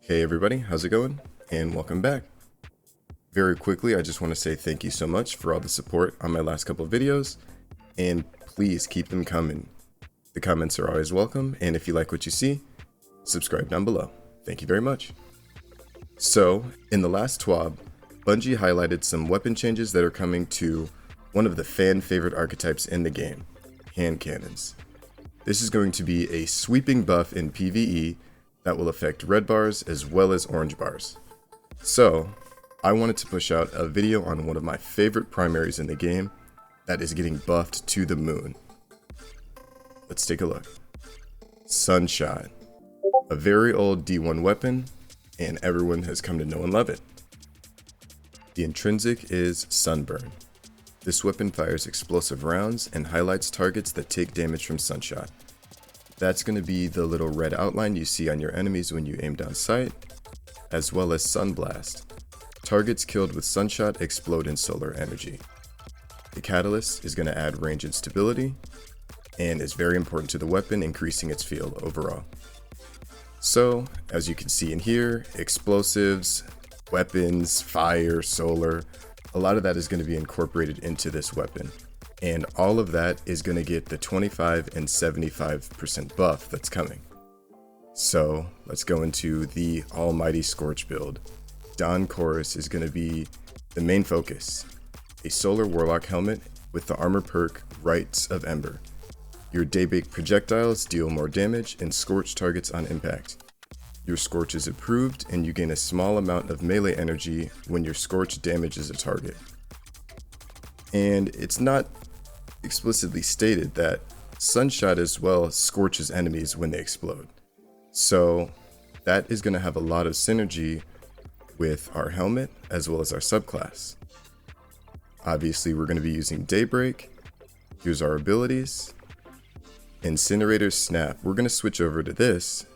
Hey everybody, how's it going? And welcome back. Very quickly, I just want to say thank you so much for all the support on my last couple of videos, and please keep them coming. The comments are always welcome, and if you like what you see, subscribe down below. Thank you very much. So, in the last TWAB, Bungie highlighted some weapon changes that are coming to one of the fan favorite archetypes in the game, hand cannons. This is going to be a sweeping buff in PvE that will affect red bars as well as orange bars. So, I wanted to push out a video on one of my favorite primaries in the game that is getting buffed to the moon. Let's take a look. Sunshine. A very old D1 weapon, and everyone has come to know and love it. The intrinsic is Sunburn. This weapon fires explosive rounds and highlights targets that take damage from sunshot. That's going to be the little red outline you see on your enemies when you aim down sight, as well as Sunblast. Targets killed with sunshot explode in solar energy. The catalyst is going to add range and stability, and is very important to the weapon, increasing its feel overall. So, as you can see in here, explosives, weapons, fire, solar, a lot of that is going to be incorporated into this weapon. And all of that is going to get the 25 and 75% buff that's coming. So let's go into the almighty Scorch build. Dawn Chorus is going to be the main focus. A solar warlock helmet with the armor perk Rites of Ember. Your daybreak projectiles deal more damage and scorch targets on impact. Your scorch is improved and you gain a small amount of melee energy when your scorch damages a target. And it's not explicitly stated that sunshot as well scorches enemies when they explode. So that is going to have a lot of synergy with our helmet as well as our subclass. Obviously we're going to be using Daybreak. Here's our abilities. Incinerator Snap. We're going to switch over to this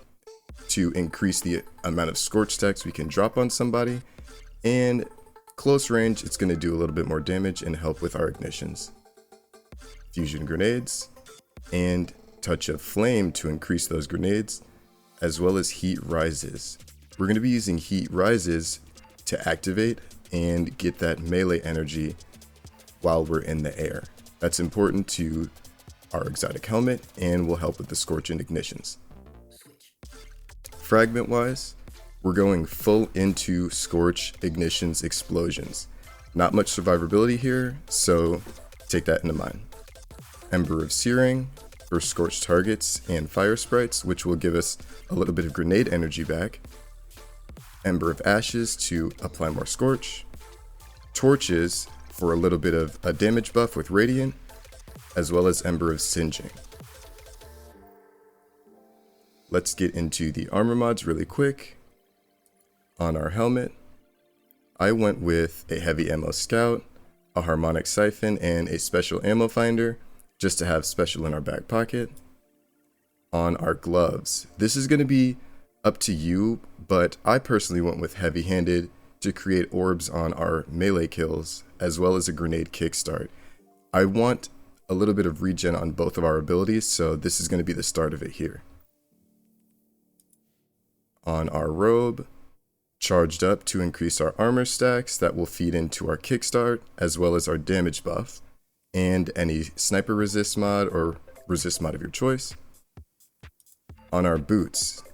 to increase the amount of scorch stacks we can drop on somebody, and close range it's going to do a little bit more damage and help with our ignitions. Fusion Grenades, and Touch of Flame to increase those grenades, as well as Heat Rises. We're going to be using Heat Rises to activate and get that melee energy while we're in the air. That's important to our exotic helmet and will help with the Scorch and ignitions. Fragment wise, we're going full into Scorch, Ignitions, Explosions. Not much survivability here, so take that into mind. Ember of Searing for scorched targets and fire sprites, which will give us a little bit of grenade energy back. Ember of Ashes to apply more scorch. Torches for a little bit of a damage buff with Radiant, as well as Ember of Singeing. Let's get into the armor mods really quick. On our helmet, I went with a heavy ammo scout, a harmonic siphon, and a special ammo finder, just to have special in our back pocket. On our gloves, this is going to be up to you, but I personally went with heavy-handed to create orbs on our melee kills, as well as a grenade kickstart. I want a little bit of regen on both of our abilities, so this is going to be the start of it here. On our robe, charged up to increase our armor stacks that will feed into our kickstart, as well as our damage buff, and any sniper resist mod or resist mod of your choice. On our boots,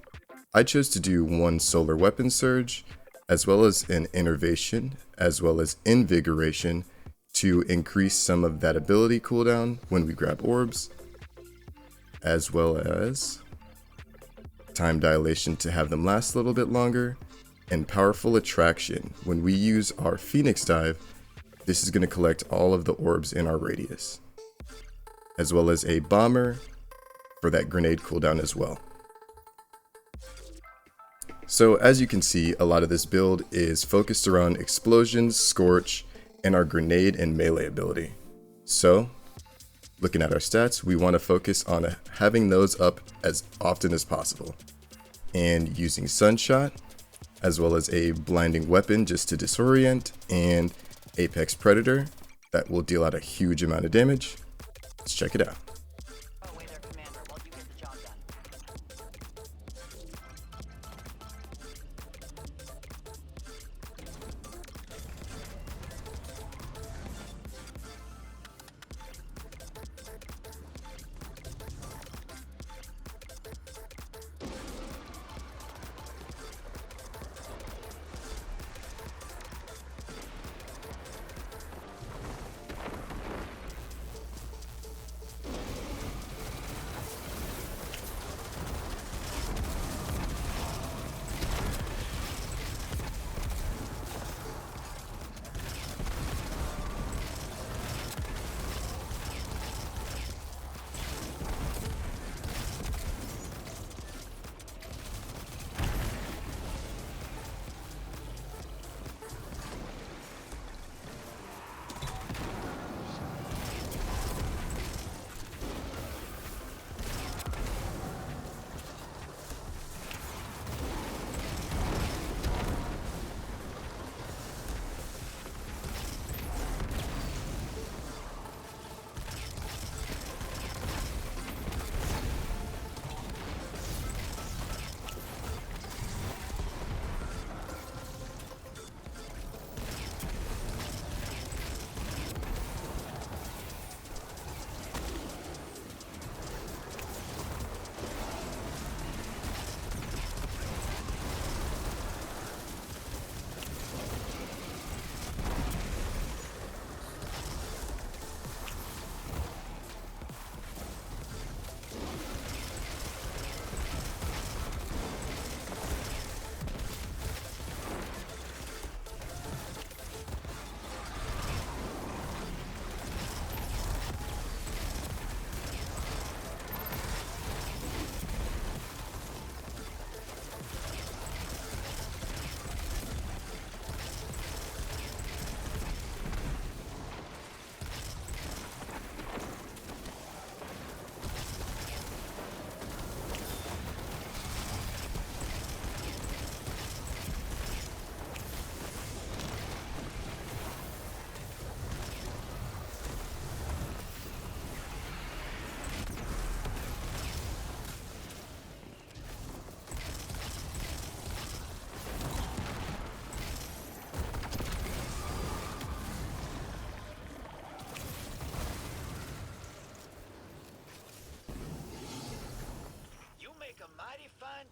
I chose to do one solar weapon surge, as well as an innervation, as well as invigoration to increase some of that ability cooldown when we grab orbs, as well as time dilation to have them last a little bit longer, and powerful attraction. When we use our Phoenix dive, this is going to collect all of the orbs in our radius, as well as a bomber for that grenade cooldown as well. So as you can see, a lot of this build is focused around explosions, scorch, and our grenade and melee ability. So looking at our stats, we want to focus on having those up as often as possible, and using Sunshot, as well as a blinding weapon just to disorient, and Apex Predator that will deal out a huge amount of damage. Let's check it out.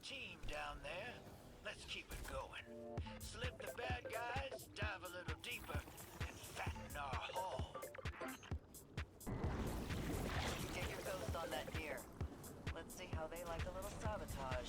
team down there. Let's keep it going. Slip the bad guys, dive a little deeper, and fatten our haul. Get your ghost on that gear. Let's see how they like a little sabotage.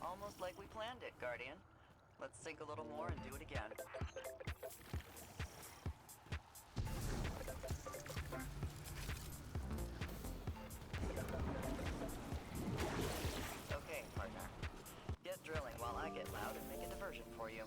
Almost like we planned it, Guardian. Let's sink a little more and do it again. Okay, partner. Get drilling while I get loud and make a diversion for you.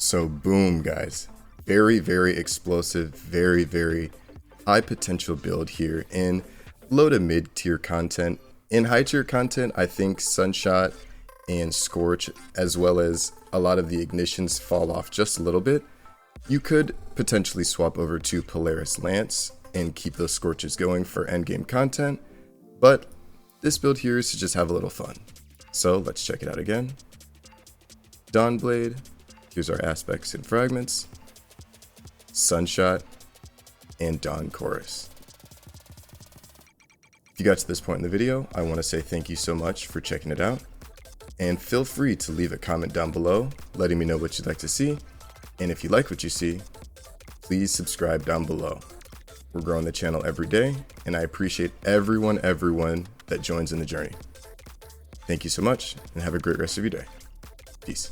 So boom, guys. Very, very explosive, very, very high potential build here in low to mid tier content. In high tier content, I think Sunshot and Scorch, as well as a lot of the ignitions, fall off just a little bit. You could potentially swap over to Polaris Lance and keep those Scorches going for endgame content, but this build here is to just have a little fun. So let's check it out again. Dawnblade, here's our aspects and fragments, Sunshot, and Dawn Chorus. If you got to this point in the video, I want to say thank you so much for checking it out, and feel free to leave a comment down below letting me know what you'd like to see, and if you like what you see, please subscribe down below. We're growing the channel every day, and I appreciate everyone that joins in the journey. Thank you so much, and have a great rest of your day. Peace.